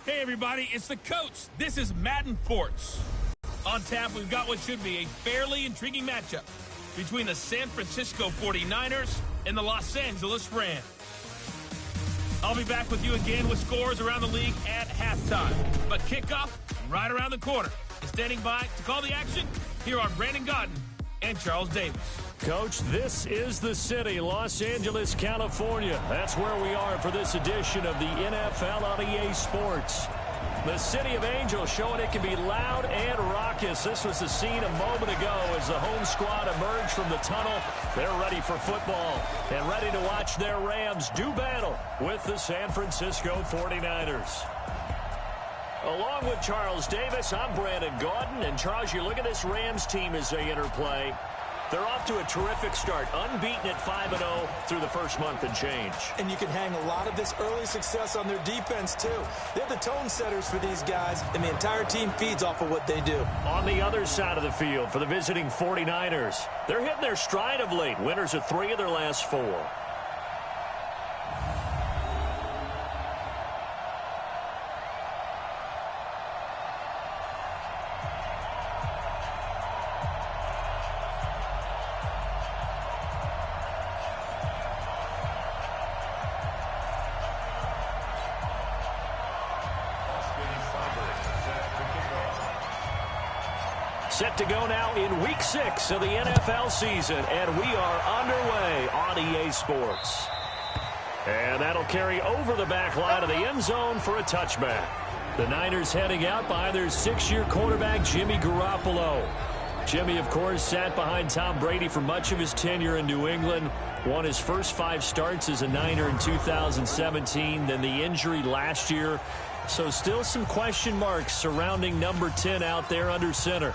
Hey everybody, it's the coach. This is Madden Forts. On tap, we've got what should be a fairly intriguing matchup between the San Francisco 49ers and the Los Angeles Rams. I'll be back with you again with scores around the league at halftime. But kickoff right around the corner. And standing by to call the action, here are Brandon Godden and Charles Davis. Coach, this is the city, Los Angeles, California. That's where we are for this edition of the NFL on EA Sports. The City of Angels showing it can be loud and raucous. This was the scene a moment ago as the home squad emerged from the tunnel. They're ready for football and ready to watch their Rams do battle with the San Francisco 49ers. Along with Charles Davis, I'm Brandon Gaudin. And Charles, you look at this Rams team as they interplay. They're off to a terrific start, unbeaten at 5-0 through the first month and change. And you can hang a lot of this early success on their defense, too. They're the tone setters for these guys, and the entire team feeds off of what they do. On the other side of the field for the visiting 49ers, they're hitting their stride of late, winners of 3 of their last 4. Set to go now in Week 6 of the NFL season, and we are underway on EA Sports. And that'll carry over the back line of the end zone for a touchback. The Niners heading out by their 6-year quarterback, Jimmy Garoppolo. Jimmy, of course, sat behind Tom Brady for much of his tenure in New England. Won his first 5 starts as a Niner in 2017, then the injury last year. So still some question marks surrounding number 10 out there under center.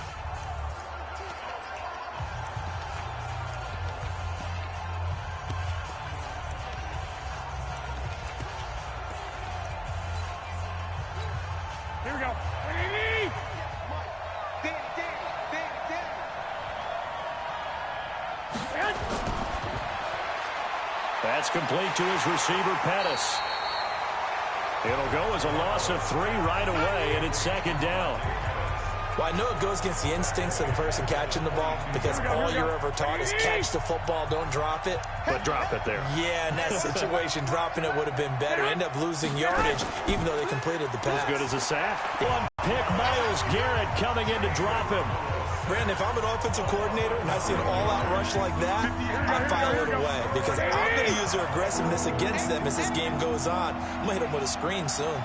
Here we go. That's complete to his receiver, Pettis. It'll go as a loss of 3 right away, and it's second down. Well, I know it goes against the instincts of the person catching the ball because all you're ever taught is catch the football, don't drop it. But drop it there. Yeah, in that situation, dropping it would have been better. End up losing yardage, even though they completed the pass. As good as a sack. One pick, Myles Garrett coming in to drop him. Brandon, if I'm an offensive coordinator and I see an all-out rush like that, I file it away because I'm going to use their aggressiveness against them as this game goes on. I'm going to hit them with a screen soon.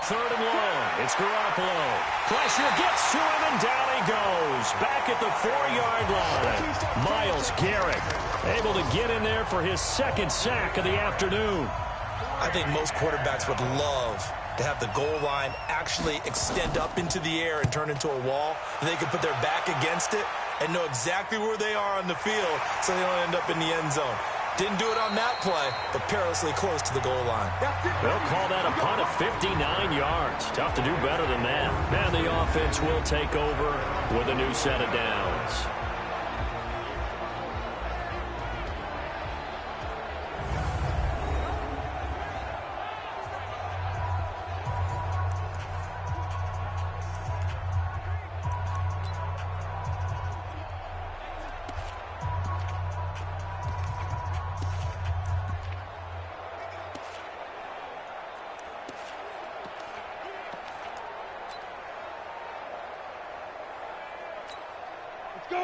Third and long. It's Garoppolo. Pressure gets to him, and down he goes. Back at the 4-yard line. Myles Garrett able to get in there for his second sack of the afternoon. I think most quarterbacks would love to have the goal line actually extend up into the air and turn into a wall. And they can put their back against it and know exactly where they are on the field so they don't end up in the end zone. Didn't do it on that play, but perilously close to the goal line. They'll call that a punt of 59 yards. Tough to do better than that. And the offense will take over with a new set of downs.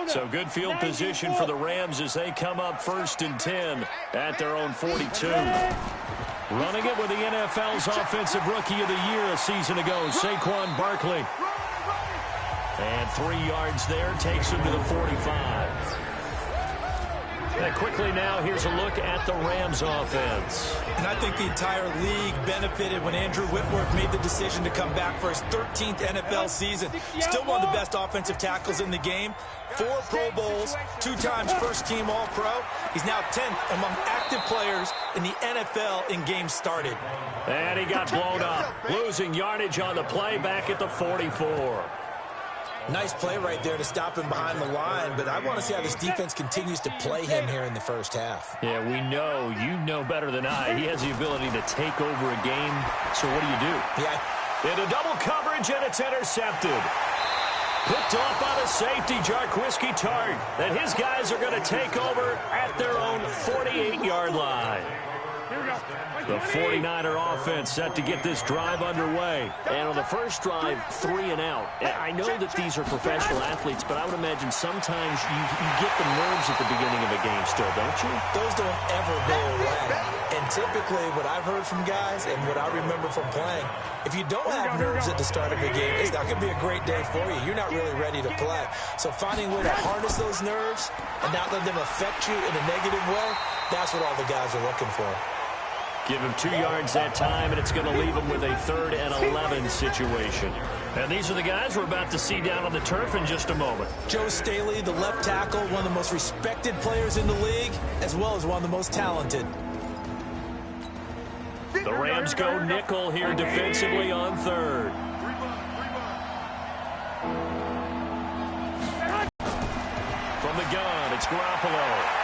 So good field position for the Rams as they come up 1st and 10 at their own 42. Running it with the NFL's Offensive Rookie of the Year a season ago, Saquon Barkley. And 3 yards there takes him to the 45. And quickly now, here's a look at the Rams offense. And I think the entire league benefited when Andrew Whitworth made the decision to come back for his 13th NFL season. Still one of the best offensive tackles in the game. 4 Pro Bowls, 2 times first-team All-Pro. He's now 10th among active players in the NFL in games started. And he got blown up, losing yardage on the play back at the 44. Nice play right there to stop him behind the line, but I want to see how this defense continues to play him here in the first half. Yeah, we know, you know better than I, he has the ability to take over a game. So what do? Yeah. Into double coverage, and it's intercepted. Picked off by the safety, Jarquiski Tart. And his guys are going to take over at their own 48-yard line. The 49er offense set to get this drive underway. And on the first drive, 3 and out. I know that these are professional athletes, but I would imagine sometimes you get the nerves at the beginning of a game still, don't you? Those don't ever go away. And typically what I've heard from guys and what I remember from playing, if you don't have nerves at the start of a game, it's not going to be a great day for you. You're not really ready to play. So finding a way to harness those nerves and not let them affect you in a negative way, that's what all the guys are looking for. Give him 2 yards that time, and it's going to leave him with a 3rd and 11 situation. And these are the guys we're about to see down on the turf in just a moment. Joe Staley, the left tackle, one of the most respected players in the league, as well as one of the most talented. The Rams go nickel here defensively on 3rd. From the gun, it's Garoppolo.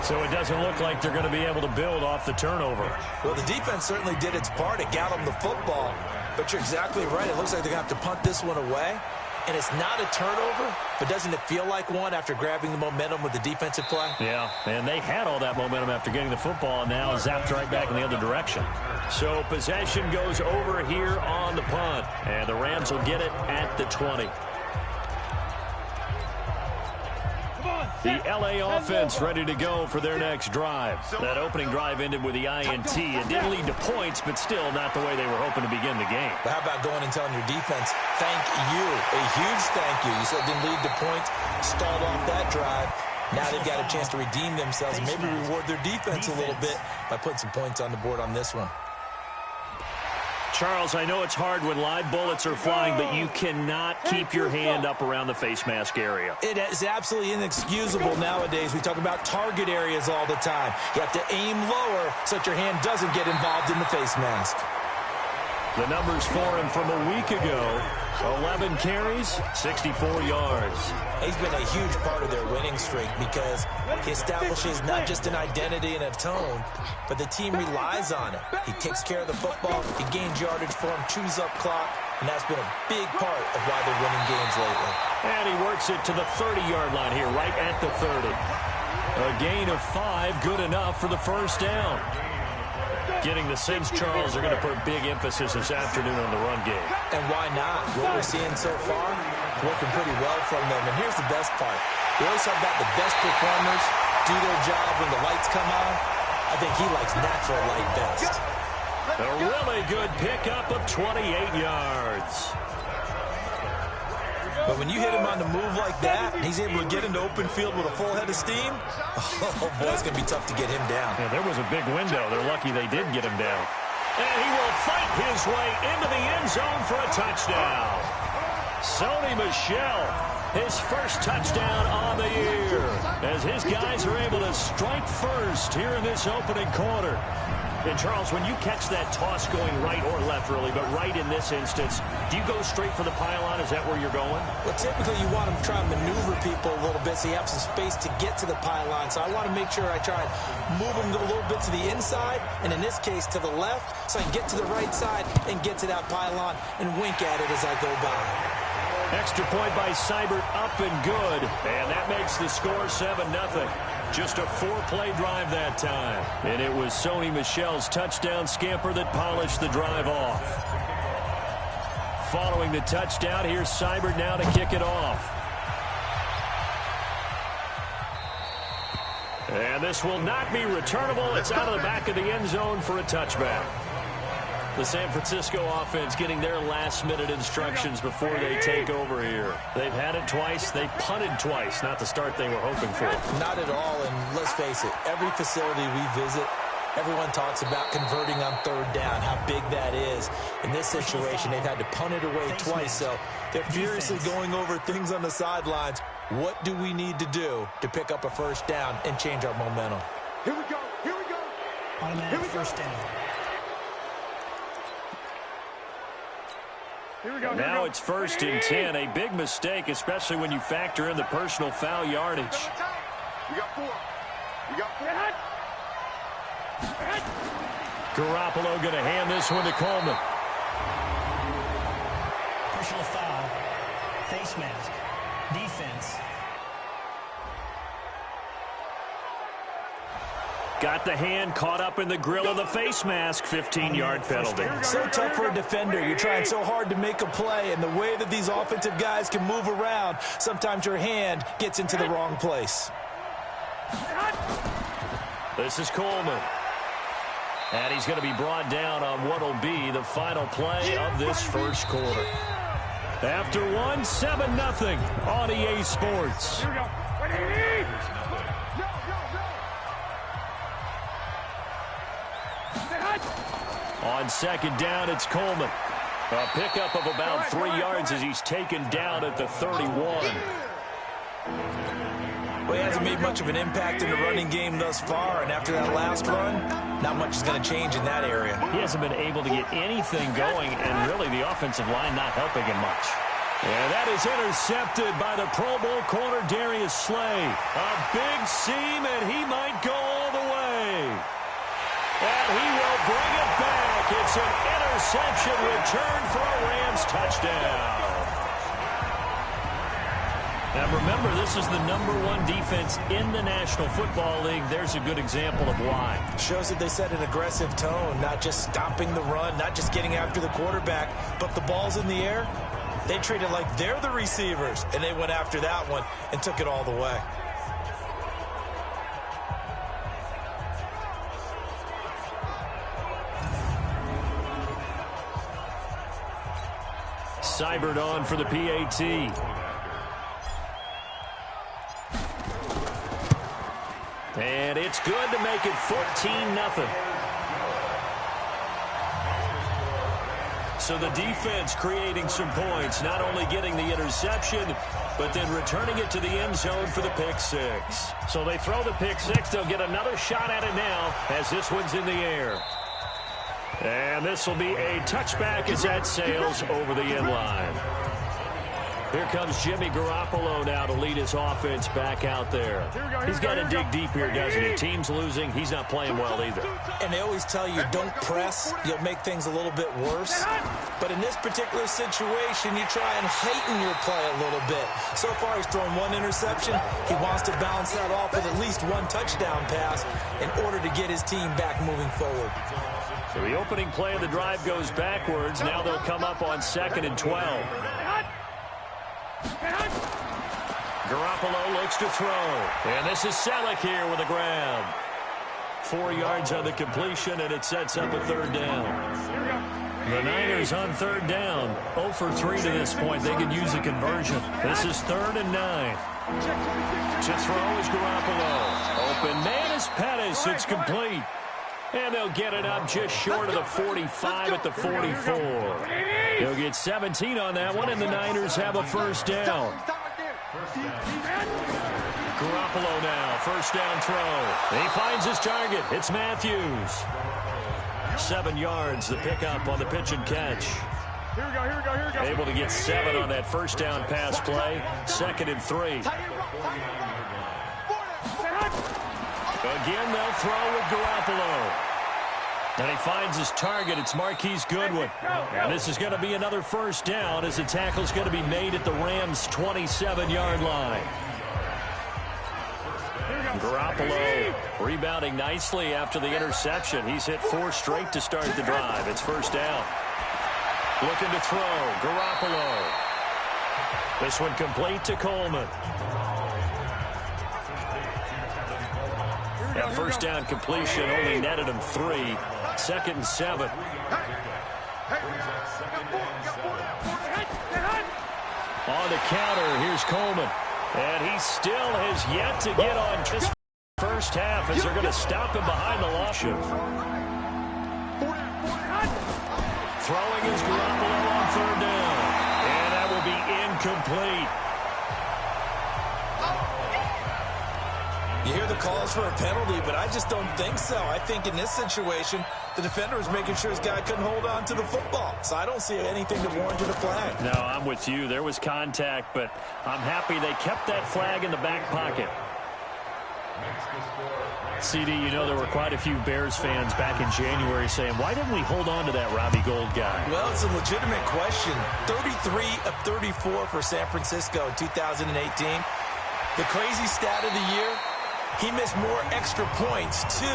So it doesn't look like they're going to be able to build off the turnover. Well, the defense certainly did its part. It got them the football. But you're exactly right. It looks like they're going to have to punt this one away. And it's not a turnover, but doesn't it feel like one after grabbing the momentum with the defensive play? Yeah, and they had all that momentum after getting the football, and now zapped right back in the other direction. So possession goes over here on the punt, and the Rams will get it at the 20. The L.A. offense ready to go for their next drive. That opening drive ended with the INT. It didn't lead to points, but still not the way they were hoping to begin the game. But how about going and telling your defense, thank you, a huge thank you. You said it didn't lead to points, stalled off that drive. Now they've got a chance to redeem themselves and maybe reward their defense a little bit by putting some points on the board on this one. Charles, I know it's hard when live bullets are flying, but you cannot keep your hand up around the face mask area. It is absolutely inexcusable nowadays. We talk about target areas all the time. You have to aim lower so that your hand doesn't get involved in the face mask. The numbers for him from a week ago, 11 carries, 64 yards. He's been a huge part of their winning streak because he establishes not just an identity and a tone, but the team relies on it. He takes care of the football, he gains yardage for him, chews up clock, and that's been a big part of why they're winning games lately. And he works it to the 30-yard line here, right at the 30. A gain of 5, good enough for the first down. Getting the sense, Charles, are going to put big emphasis this afternoon on the run game. And why not? What we're seeing so far, working pretty well from them. And here's the best part. We always talk about the best performers do their job when the lights come on. I think he likes natural light best. A really good pickup of 28 yards. But when you hit him on the move like that, and he's able to get into open field with a full head of steam, oh boy, it's going to be tough to get him down. Yeah, there was a big window. They're lucky they did get him down. And he will fight his way into the end zone for a touchdown. Sony Michel, his first touchdown on the year, as his guys are able to strike first here in this opening quarter. And, Charles, when you catch that toss going right or left, really, but right in this instance, do you go straight for the pylon? Is that where you're going? Well, typically you want to try and maneuver people a little bit so you have some space to get to the pylon. So I want to make sure I try and move them a little bit to the inside, and in this case to the left, so I can get to the right side and get to that pylon and wink at it as I go by. Extra point by Seibert, up and good. And that makes the score 7-0. Just a 4-play drive that time. And it was Sony Michel's touchdown scamper that polished the drive off. Following the touchdown, here's Seibert now to kick it off. And this will not be returnable. It's out of the back of the end zone for a touchback. The San Francisco offense getting their last-minute instructions before they take over here. They've had it twice. They've punted twice. Not the start they were hoping for. Not at all, and let's face it, every facility we visit, everyone talks about converting on third down, how big that is. In this situation, they've had to punt it away twice, so they're furiously going over things on the sidelines. What do we need to do to pick up a first down and change our momentum? Here we go. Here we go. Automatic first down. Here we go. Now it's 1st and 10. A big mistake, especially when you factor in the personal foul yardage. You got 4. You got 4. Garoppolo going to hand this one to Coleman. Personal foul. Face mask. Defense. Got the hand caught up in the grill of the face mask. 15-yard penalty. So tough for a defender. You're trying so hard to make a play, and the way that these offensive guys can move around, sometimes your hand gets into the wrong place. This is Coleman. And he's going to be brought down on what will be the final play of this first quarter. After 7-0 on EA Sports. Here we go. What do you need? On 2nd down, it's Coleman. A pickup of about 3 yards as he's taken down at the 31. Well, he hasn't made much of an impact in the running game thus far, and after that last run, not much is going to change in that area. He hasn't been able to get anything going, and really the offensive line not helping him much. And that is intercepted by the Pro Bowl corner Darius Slay. A big seam, and he might go all the way. And he will bring it back. It's an interception return for a Rams touchdown. Now remember, this is the #1 defense in the National Football League. There's a good example of why. Shows that they set an aggressive tone, not just stopping the run, not just getting after the quarterback, but the ball's in the air. They treat it like they're the receivers, and they went after that one and took it all the way. Seibert on for the PAT. And it's good to make it 14-0. So the defense creating some points, not only getting the interception, but then returning it to the end zone for the pick six. So they throw the pick six. They'll get another shot at it now as this one's in the air. And this will be a touchback as that sails over the end line. Here comes Jimmy Garoppolo now to lead his offense back out there. He's got to dig deep here, doesn't he? Team's losing. He's not playing well either. And they always tell you, don't press. You'll make things a little bit worse. But in this particular situation, you try and heighten your play a little bit. So far, he's thrown 1 interception. He wants to balance that off with at least 1 touchdown pass in order to get his team back moving forward. So the opening play of the drive goes backwards. Now they'll come up on 2nd and 12. Garoppolo looks to throw. And this is Selleck here with a grab. 4 yards on the completion, and it sets up a 3rd down. The Niners on 3rd down. 0 for 3 to this point. They could use a conversion. This is 3rd and 9. To throw is Garoppolo. Open man is Pettis. It's complete. And they'll get it up just short of the 45 at the 44. They'll get 17 on that one, and the Niners have a 1st down. Garoppolo now, 1st down throw. He finds his target. It's Matthews. 7 yards, the pickup on the pitch and catch. Here we go, here we go, here we go. Able to get 7 on that 1st down pass play. 2nd and 3. Again, they'll throw with Garoppolo. And he finds his target. It's Marquise Goodwin. And this is going to be another 1st down as the tackle's going to be made at the Rams' 27-yard line. Garoppolo rebounding nicely after the interception. He's hit 4 straight to start the drive. It's 1st down. Looking to throw. Garoppolo. This one complete to Coleman. That 1st down completion only netted him 3. 2nd and 7. On the counter, here's Coleman. And he still has yet to get on this first half as they're going to stop him behind the line. Throwing is Garoppolo on third down. And that will be incomplete. You hear the calls for a penalty, but I just don't think so. I think in this situation, the defender was making sure his guy couldn't hold on to the football. So I don't see anything that warranted a flag. No, I'm with you. There was contact, but I'm happy they kept that flag in the back pocket. CD, you know there were quite a few Bears fans back in January saying, why didn't we hold on to that Robbie Gould guy? Well, it's a legitimate question. 33 of 34 for San Francisco in 2018. The crazy stat of the year, he missed more extra points, 2,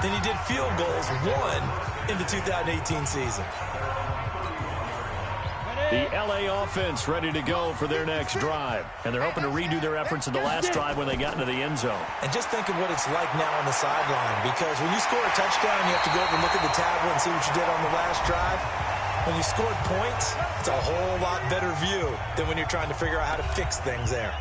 than he did field goals, 1, in the 2018 season. The L.A. offense ready to go for their next drive. And they're hoping to redo their efforts in the last drive when they got into the end zone. And just think of what it's like now on the sideline, because when you score a touchdown, you have to go over and look at the tablet and see what you did on the last drive. When you scored points, it's a whole lot better view than when you're trying to figure out how to fix things there.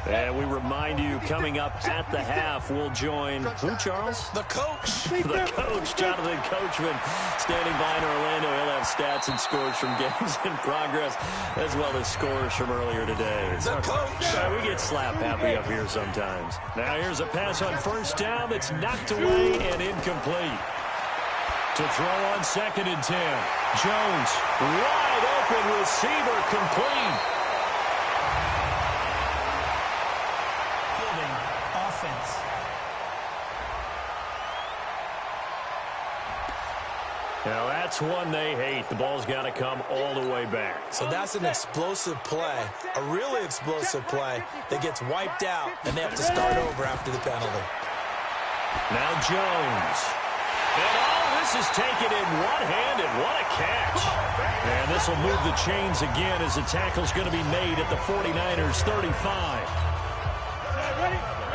And we remind you, coming up at the half, we'll join who, Charles? The coach. The coach, Jonathan Coachman, standing by in Orlando. He'll have stats and scores from games in progress, as well as scores from earlier today. The coach. We get slap happy up here sometimes. Now here's a pass on first down that's knocked away and incomplete. To throw on 2nd and 10. Jones, wide open receiver, complete. Offense. Now that's one they hate. The ball's got to come all the way back. So that's an explosive play, a really explosive play that gets wiped out, and they have to start over after the penalty. Now Jones. And all this is taken in one-handed. What a catch. And this will move the chains again as the tackle's going to be made at the 49ers 35.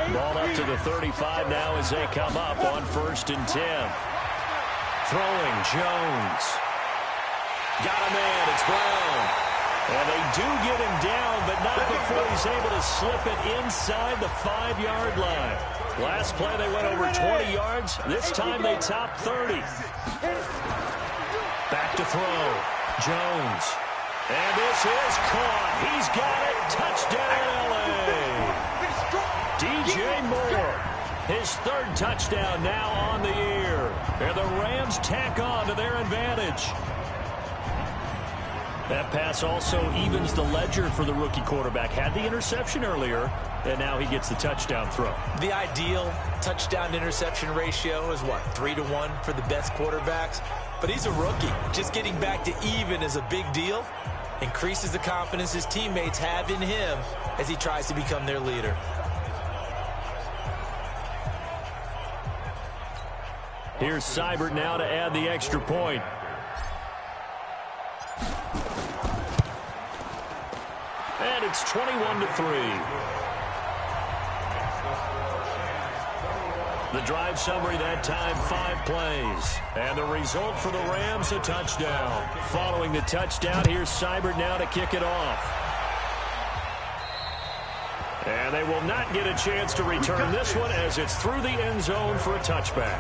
Ball up to the 35 now as they come up on 1st and 10. Throwing, Jones. Got him in, it's Brown. And they do get him down, but not before he's able to slip it inside the 5-yard line. Last play they went over 20 yards. This time they top 30. Back to throw. Jones. And this is caught. He's got it. Touchdown, L.A. DJ Moore, his 3rd touchdown now on the year. And the Rams tack on to their advantage. That pass also evens the ledger for the rookie quarterback. Had the interception earlier, and now he gets the touchdown throw. The ideal touchdown-interception ratio is, what, 3-to-1 for the best quarterbacks? But he's a rookie. Just getting back to even is a big deal. Increases the confidence his teammates have in him as he tries to become their leader. Here's Seibert now to add the extra point. And it's 21-3. The drive summary that time, 5 plays. And the result for the Rams, a touchdown. Following the touchdown, here's Seibert now to kick it off. And they will not get a chance to return this one as it's through the end zone for a touchback.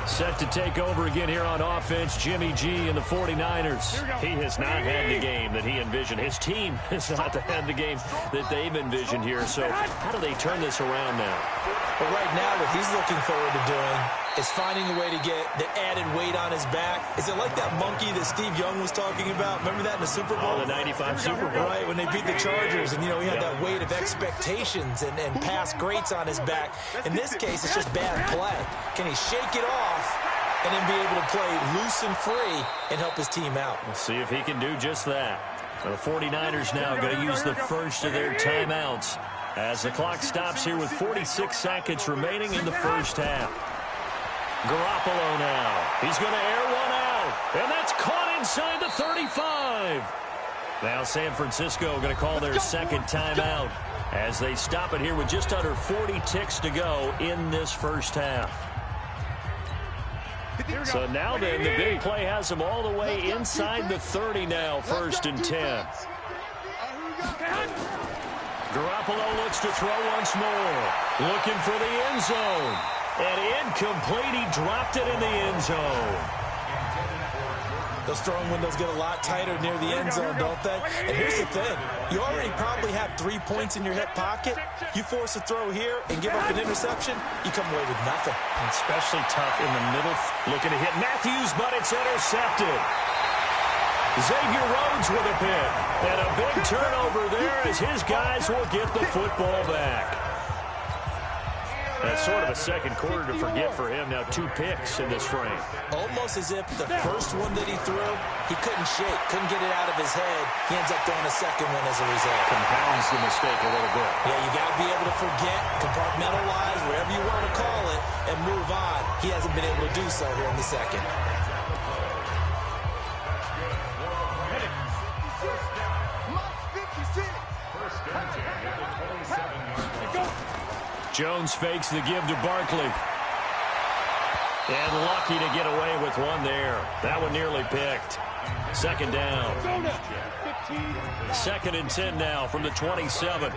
Set to take over again here on offense, Jimmy G and the 49ers. He has not had the game that he envisioned. His team has not had the game that they've envisioned here. So how do they turn this around now? But right now, what he's looking forward to doing is finding a way to get the added weight on his back. Is it like that monkey that Steve Young was talking about? Remember that in the Super Bowl? Oh, the 95 Super Bowl. Right, when they beat the Chargers, and, you know, he had that weight of expectations and past greats on his back. In this case, it's just bad play. Can he shake it off and then be able to play loose and free and help his team out? We'll see if he can do just that. The 49ers now going to use the first of their timeouts as the clock stops here with 46 seconds remaining in the first half. Garoppolo now. He's going to air one out. And that's caught inside the 35. Now San Francisco going to call their second timeout. as they stop it here with just under 40 ticks to go in this first half. So now then, the big play has them all the way inside the 30 now, 1st and 10. Garoppolo looks to throw once more. Looking for the end zone. And incomplete. He dropped it in the end zone. Those throwing windows get a lot tighter near the end zone, don't they? And here's the thing. You already probably have 3 points in your hip pocket. You force a throw here and give up an interception, you come away with nothing. And especially tough in the middle. Looking to hit Matthews, but it's intercepted. Xavier Rhodes with a pick. And a big turnover there as his guys will get the football back. That's sort of a second quarter to forget for him. Now 2 picks in this frame. Almost as if the first one that he threw, he couldn't shake, couldn't get it out of his head. He ends up throwing a second one as a result. Compounds the mistake a little bit. Yeah, you got to be able to forget, compartmentalize, whatever you want to call it, and move on. He hasn't been able to do so here in the second. Jones fakes the give to Barkley. And lucky to get away with one there. That one nearly picked. Second down. 2nd and 10 now from the 27.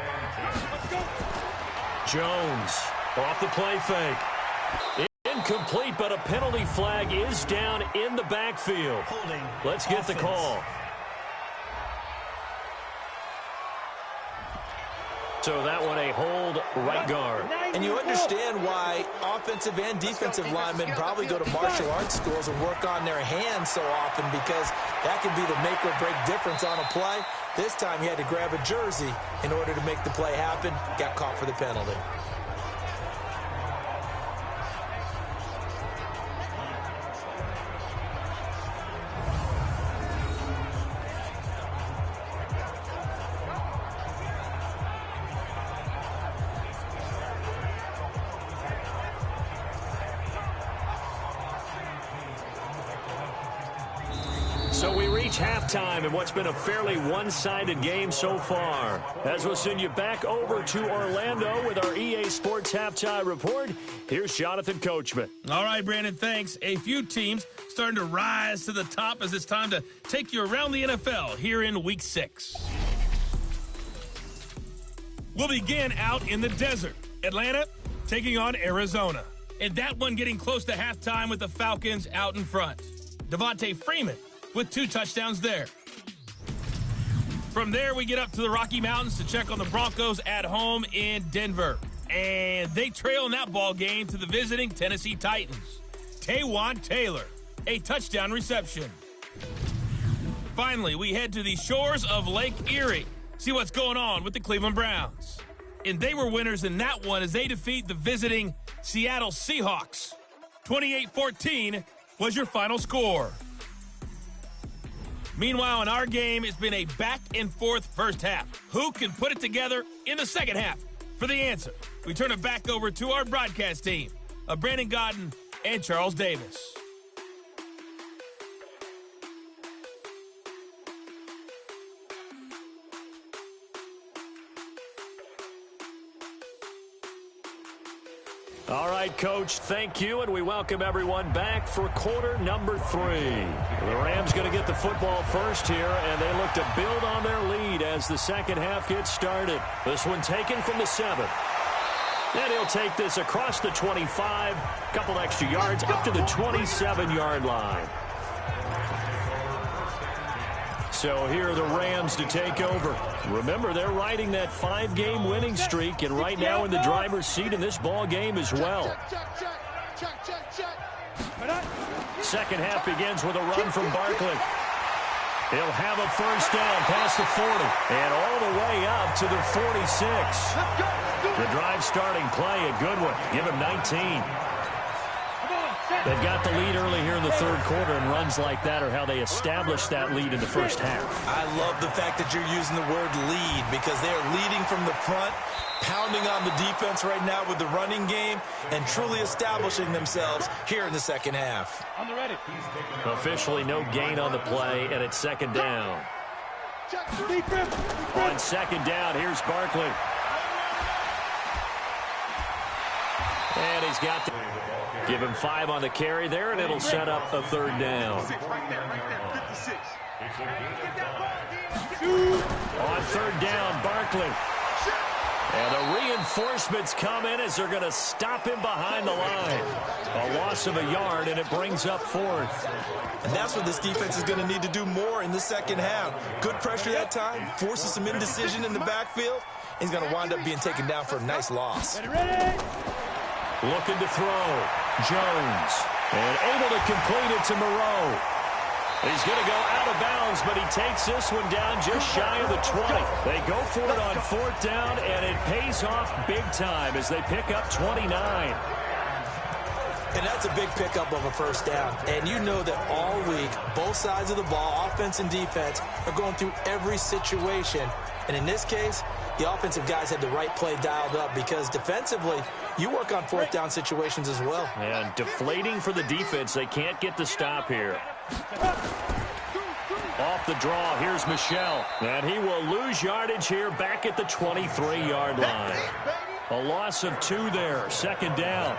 Jones off the play fake. Incomplete, but a penalty flag is down in the backfield. Let's get the call. So that one a hold right guard. And you understand why offensive and defensive linemen probably go to martial arts schools and work on their hands so often, because that can be the make or break difference on a play. This time he had to grab a jersey in order to make the play happen. Got caught for the penalty. So we reach halftime in what's been a fairly one-sided game so far. As we'll send you back over to Orlando with our EA Sports Halftime Report, here's Jonathan Coachman. All right, Brandon, thanks. A few teams starting to rise to the top as it's time to take you around the NFL here in Week 6. We'll begin out in the desert. Atlanta taking on Arizona. And that one getting close to halftime with the Falcons out in front. Devontae Freeman with 2 touchdowns there. From there, we get up to the Rocky Mountains to check on the Broncos at home in Denver. And they trail in that ball game to the visiting Tennessee Titans. Taywan Taylor, a touchdown reception. Finally, we head to the shores of Lake Erie. See what's going on with the Cleveland Browns. And they were winners in that one as they defeat the visiting Seattle Seahawks. 28-14 was your final score. Meanwhile, in our game, it's been a back-and-forth first half. Who can put it together in the second half? For the answer, we turn it back over to our broadcast team of Brandon Godden and Charles Davis. All right, Coach, thank you, and we welcome everyone back for quarter number 3. The Rams going to get the football first here, and they look to build on their lead as the second half gets started. This one taken from the 7. And he'll take this across the 25, couple extra yards up to the 27-yard line. So here are the Rams to take over. Remember, they're riding that 5-game winning streak, and right now in the driver's seat in this ball game as well. Second half begins with a run from Barkley. He'll have a first down past the 40 and all the way up to the 46. The drive starting play, a good one. Give him 19. They've got the lead early here in the third quarter, and runs like that are how they establish that lead in the first half. I love the fact that you're using the word lead, because they're leading from the front, pounding on the defense right now with the running game, and truly establishing themselves here in the second half. Officially no gain on the play, and it's second down. On second down, here's Barkley. And he's got to give him 5 on the carry there, and it'll set up a third down. On third down, Barkley. And the reinforcements come in as they're going to stop him behind the line. A loss of a yard, and it brings up 4th. And that's what this defense is going to need to do more in the second half. Good pressure that time, forces some indecision in the backfield. He's going to wind up being taken down for a nice loss. Looking to throw. Jones. And able to complete it to Moreau. He's going to go out of bounds, but he takes this one down just shy of the 20. They go for it on 4th down, and it pays off big time as they pick up 29. And that's a big pickup of a first down. And you know that all week, both sides of the ball, offense and defense, are going through every situation. And in this case, the offensive guys had the right play dialed up because defensively, you work on 4th down situations as well. And deflating for the defense. They can't get the stop here. Off the draw, here's Michel. And he will lose yardage here back at the 23-yard line. A loss of 2 there, 2nd down.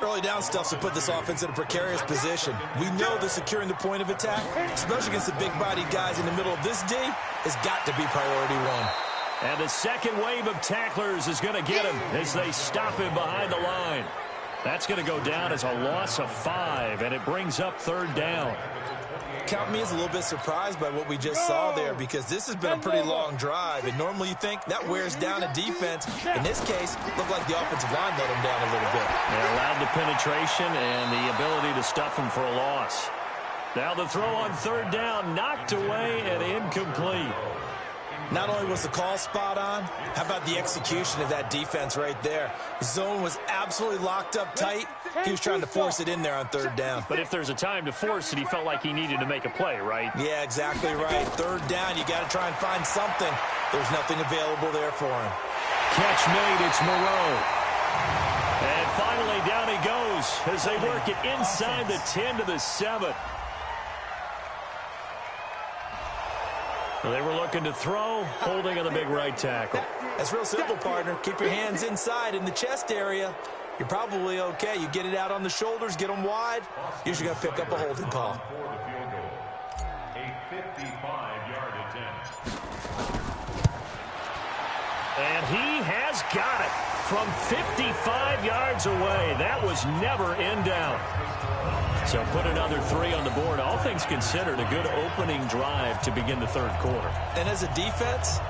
Early down stuff to put this offense in a precarious position. We know that securing the point of attack, especially against the big-bodied guys in the middle of this D, has got to be priority 1. And the second wave of tacklers is going to get him as they stop him behind the line. That's going to go down as a loss of 5, and it brings up 3rd down. Count me as a little bit surprised by what we just saw there because this has been a pretty long drive, and normally you think that wears down a defense. In this case, it looked like the offensive line let him down a little bit. They allowed the penetration and the ability to stuff him for a loss. Now the throw on 3rd down, knocked away and incomplete. Not only was the call spot on, how about the execution of that defense right there? Zone was absolutely locked up tight. He was trying to force it in there on 3rd down. But if there's a time to force it, he felt like he needed to make a play, right? Yeah, exactly right. 3rd down, you got to try and find something. There's nothing available there for him. Catch made, it's Moreau. And finally down he goes as they work it inside the 10 to the 7. They were looking to throw, holding on the big right tackle. That's real simple, partner. Keep your hands inside in the chest area. You're probably okay. You get it out on the shoulders, get them wide. Usually going to pick up a holding call. And he has got it from 55 yards away. That was never in doubt. So put another 3 on the board. All things considered, a good opening drive to begin the 3rd quarter. And as a defense,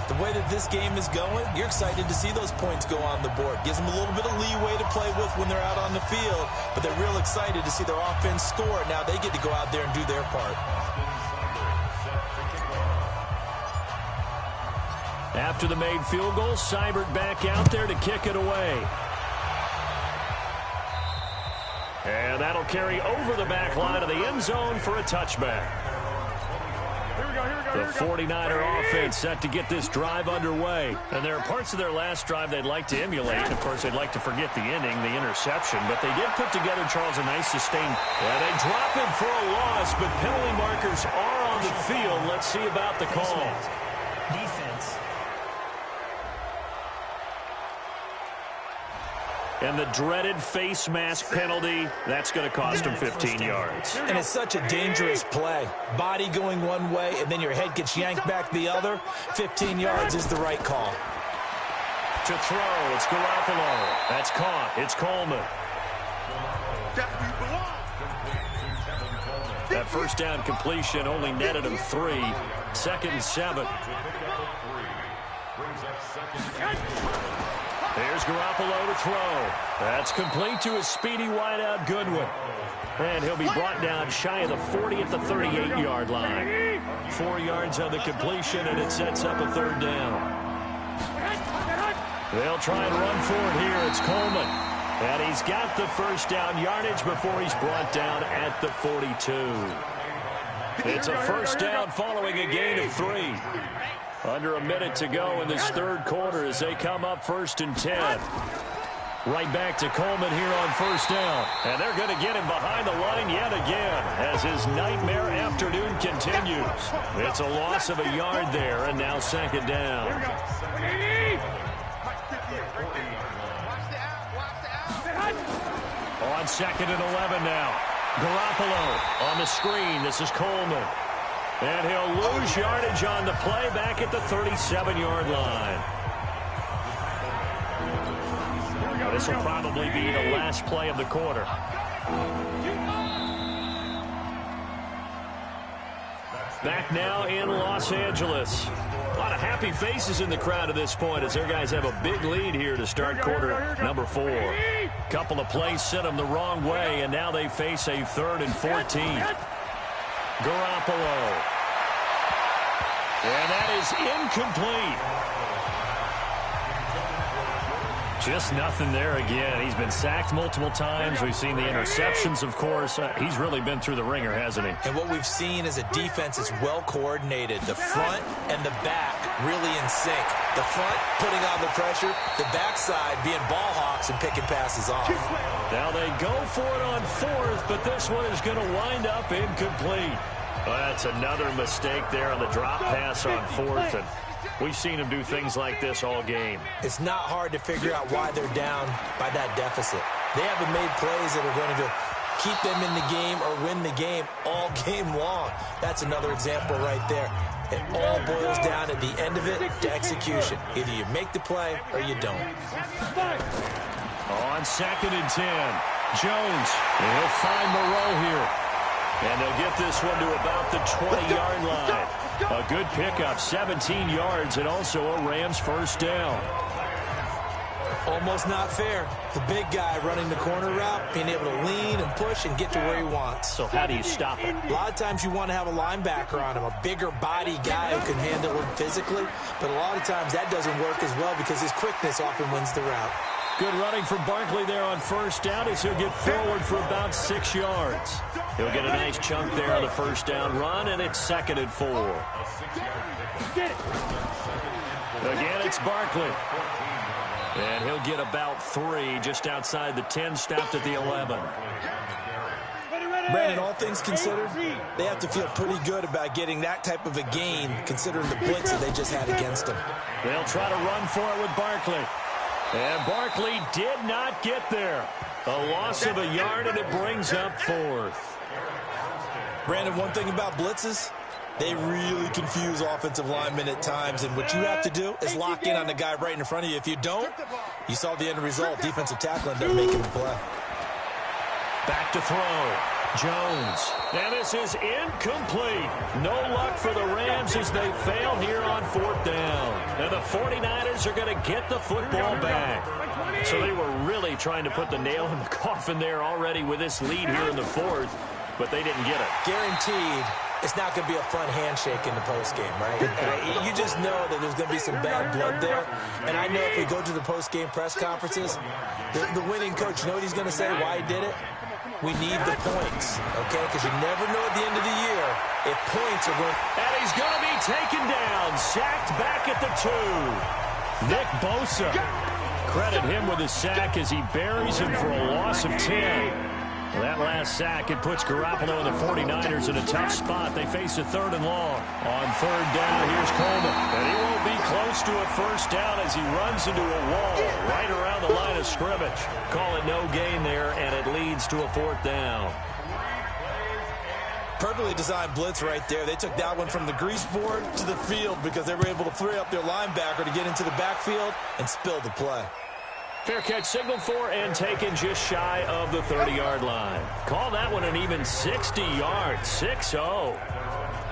the way that this game is going, you're excited to see those points go on the board. Gives them a little bit of leeway to play with when they're out on the field, but they're real excited to see their offense score. Now they get to go out there and do their part. After the made field goal, Seibert back out there to kick it away. And that'll carry over the back line of the end zone for a touchback. The 49er offense set to get this drive underway. And there are parts of their last drive they'd like to emulate. Of course, they'd like to forget the ending, the interception. But they did put together, Charles, a nice sustain. Yeah, they drop him for a loss, but penalty markers are on the field. Let's see about the call. Defense. And the dreaded face mask penalty, that's going to cost him 15 yards. And it's such a dangerous play. Body going one way, and then your head gets yanked back the other. 15 yards is the right call. To throw, it's Garoppolo. That's caught. It's Coleman. That first down completion only netted him 3. 2nd and 7. There's Garoppolo to throw. That's complete to a speedy wideout Goodwin. And he'll be brought down shy of the 40 at the 38-yard line. 4 yards on the completion, and it sets up a 3rd down. They'll try and run for it here. It's Coleman. And he's got the first down yardage before he's brought down at the 42. It's a first down following a gain of 3. Under a minute to go in this 3rd quarter as they come up 1st and 10. Right back to Coleman here on 1st down. And they're going to get him behind the line yet again as his nightmare afternoon continues. It's a loss of a yard there, and now 2nd down. On 2nd and 11 now. Garoppolo on the screen. This is Coleman. And he'll lose yardage on the play back at the 37-yard line. This will probably be the last play of the quarter. Back now in Los Angeles. A lot of happy faces in the crowd at this point as their guys have a big lead here to start quarter number 4. Couple of plays sent them the wrong way, and now they face a 3rd and 14. Garoppolo. And that is incomplete. Just nothing there again. He's been sacked multiple times. We've seen the interceptions, of course. He's really been through the ringer, hasn't he? And what we've seen is a defense that's well coordinated. The front and the back really in sync. The front putting on the pressure, the backside being ball hawks and picking passes off. Now they go for it on 4th, but this one is going to wind up incomplete. Well, that's another mistake there on the drop pass on 4th, and we've seen them do things like this all game. It's not hard to figure out why they're down by that deficit. They haven't made plays that are going to keep them in the game or win the game all game long. That's another example right there. It all boils down at the end of it to execution. Either you make the play or you don't. On 2nd and 10, Jones, and he'll find Moreau here. And they'll get this one to about the 20-yard line. A good pickup, 17 yards, and also a Rams first down. Almost not fair. The big guy running the corner route, being able to lean and push and get to where he wants. So how do you stop it? A lot of times you want to have a linebacker on him, a bigger body guy who can handle him physically. But a lot of times that doesn't work as well because his quickness often wins the route. Good running from Barkley there on first down as he'll get forward for about 6 yards. He'll get a nice chunk there on the first down run, and it's 2nd and 4. Again, it's Barkley. And he'll get about 3 just outside the 10, stopped at the 11. Brandon, all things considered, they have to feel pretty good about getting that type of a gain considering the blitz that they just had against them. They'll try to run for it with Barkley. And Barkley did not get there. A loss of a yard, and it brings up 4th. Brandon, one thing about blitzes, they really confuse offensive linemen at times, and what you have to do is lock in on the guy right in front of you. If you don't, you saw the end result. Defensive tackle ended up making the play. Back to throw. Jones. And this is incomplete. No luck for the Rams as they fail here on 4th down. And the 49ers are going to get the football back. So they were really trying to put the nail in the coffin there already with this lead here in the 4th, but they didn't get it. Guaranteed it's not going to be a fun handshake in the postgame, right? You just know that there's going to be some bad blood there. And I know if we go to the postgame press conferences, the winning coach, you know what he's going to say, why he did it? We need the points, okay? Because you never know at the end of the year if points are going. And he's going to be taken down, sacked back at the 2. Nick Bosa. Credit him with a sack as he buries him for a loss of 10. Well, that last sack, it puts Garoppolo and the 49ers in a tough spot. They face a 3rd and long. On 3rd down, here's Coleman. And he won't be close to a first down as he runs into a wall right around the line of scrimmage. Call it no gain there, and it leads to a 4th down. Perfectly designed blitz right there. They took that one from the grease board to the field because they were able to free up their linebacker to get into the backfield and spill the play. Fair catch signaled for and taken just shy of the 30-yard line. Call that one an even 60 yards, 6-0.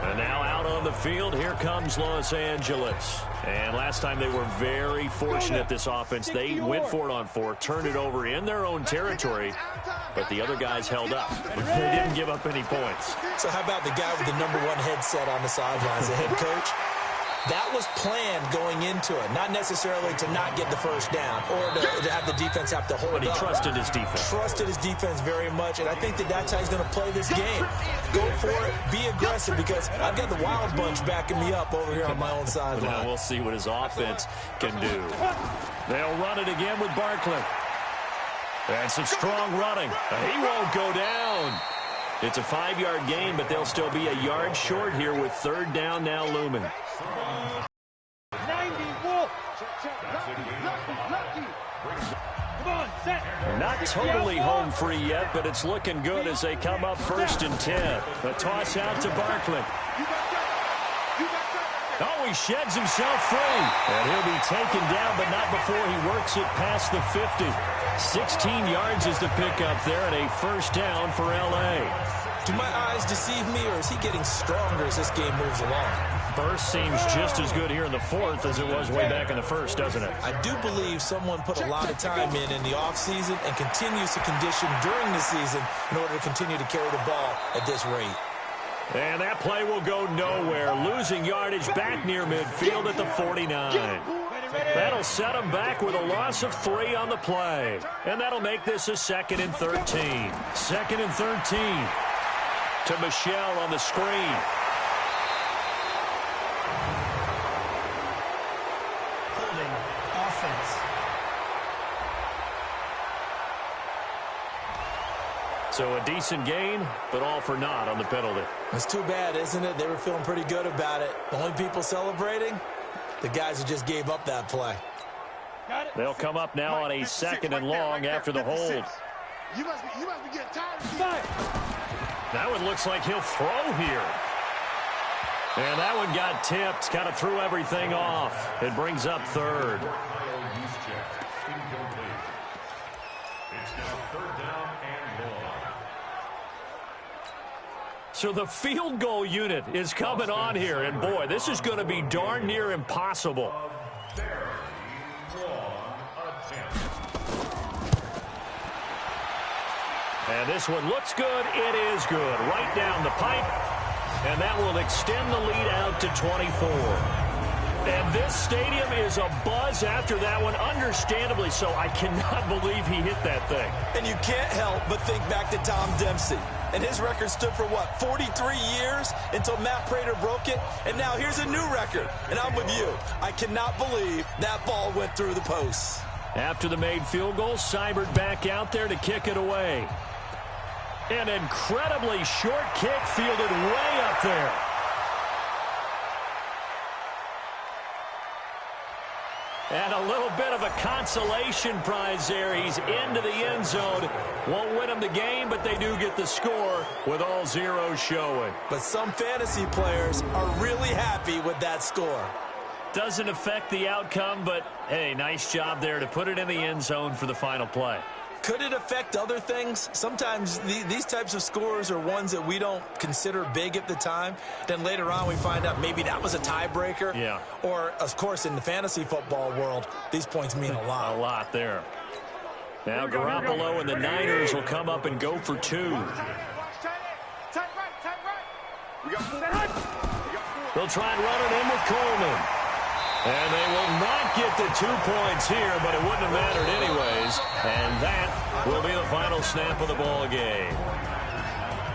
And now out on the field, here comes Los Angeles. And last time they were very fortunate, this offense. They went for it on 4, turned it over in their own territory, but the other guys held up. They didn't give up any points. So how about the guy with the #1 headset on the sidelines, the head coach? That was planned going into it, not necessarily to not get the first down or to have the defense have to hold up. But he trusted his defense. Trusted his defense very much, and I think that's how he's going to play this game. Go for it, be aggressive, because I've got the Wild Bunch backing me up over here on my own sideline. Now we'll see what his offense can do. They'll run it again with Barkley. And some strong running. He won't go down. It's a 5-yard gain, but they'll still be a yard short here with 3rd down now looming. Not totally home free yet, but it's looking good as they come up 1st and 10. The toss out to Barkley. Oh, he sheds himself free. And he'll be taken down, but not before he works it past the 50. 16 yards is the pickup there, and a 1st down for L.A. Do my eyes deceive me, or is he getting stronger as this game moves along? Burst seems just as good here in the 4th as it was way back in the 1st, doesn't it? I do believe someone put a lot of time in the offseason and continues to condition during the season in order to continue to carry the ball at this rate. And that play will go nowhere. Losing yardage back near midfield at the 49. That'll set them back with a loss of 3 on the play. And that'll make this a 2nd and 13. 2nd and 13 to Michelle on the screen. Holding offense. So a decent gain, but all for naught on the penalty. It's too bad, isn't it? They were feeling pretty good about it. The only people celebrating, the guys who just gave up that play. They'll come up now on a 2nd and long after the hold. You must be getting tired. That one looks like he'll throw here. And that one got tipped, kind of threw everything off. It brings up 3rd. So the field goal unit is coming on here, and boy, this is going to be darn near impossible. And this one looks good. It is good. Right down the pipe. And that will extend the lead out to 24. And this stadium is abuzz after that one, understandably so. I cannot believe he hit that thing. And you can't help but think back to Tom Dempsey. And his record stood for, what, 43 years until Matt Prater broke it? And now here's a new record. And I'm with you. I cannot believe that ball went through the posts. After the made field goal, Seibert back out there to kick it away. An incredibly short kick fielded way up there. And a little bit of a consolation prize there. He's into the end zone. Won't win them the game, but they do get the score with all zeros showing. But some fantasy players are really happy with that score. Doesn't affect the outcome, but, hey, nice job there to put it in the end zone for the final play. Could it affect other things? Sometimes these types of scores are ones that we don't consider big at the time. Then later on we find out maybe that was a tiebreaker. Yeah. Or, of course, in the fantasy football world, these points mean a lot. A lot there. Now Garoppolo and the Niners will come up and go for 2. They'll try and run it in with Coleman. And they will not get the 2 points here, but it wouldn't have mattered anyways. And that will be the final snap of the ball game.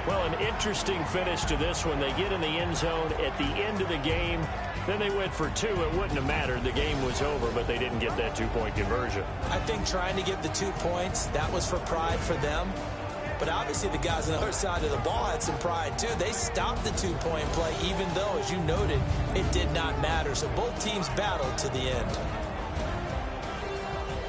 Well, an interesting finish to this one. They get in the end zone at the end of the game. Then they went for 2. It wouldn't have mattered. The game was over, but they didn't get that 2-point conversion. I think trying to get the 2 points, that was for pride for them. But obviously the guys on the other side of the ball had some pride too. They stopped the 2-point play even though, as you noted, it did not matter. So both teams battled to the end.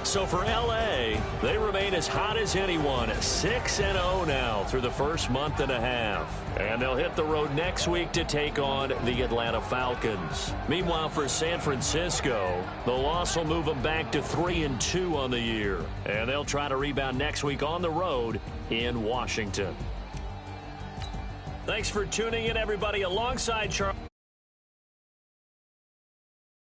So for L.A., they remain as hot as anyone, 6-0 now through the first month and a half. And they'll hit the road next week to take on the Atlanta Falcons. Meanwhile, for San Francisco, the loss will move them back to 3-2 on the year. And they'll try to rebound next week on the road in Washington. Thanks for tuning in, everybody, alongside Charles.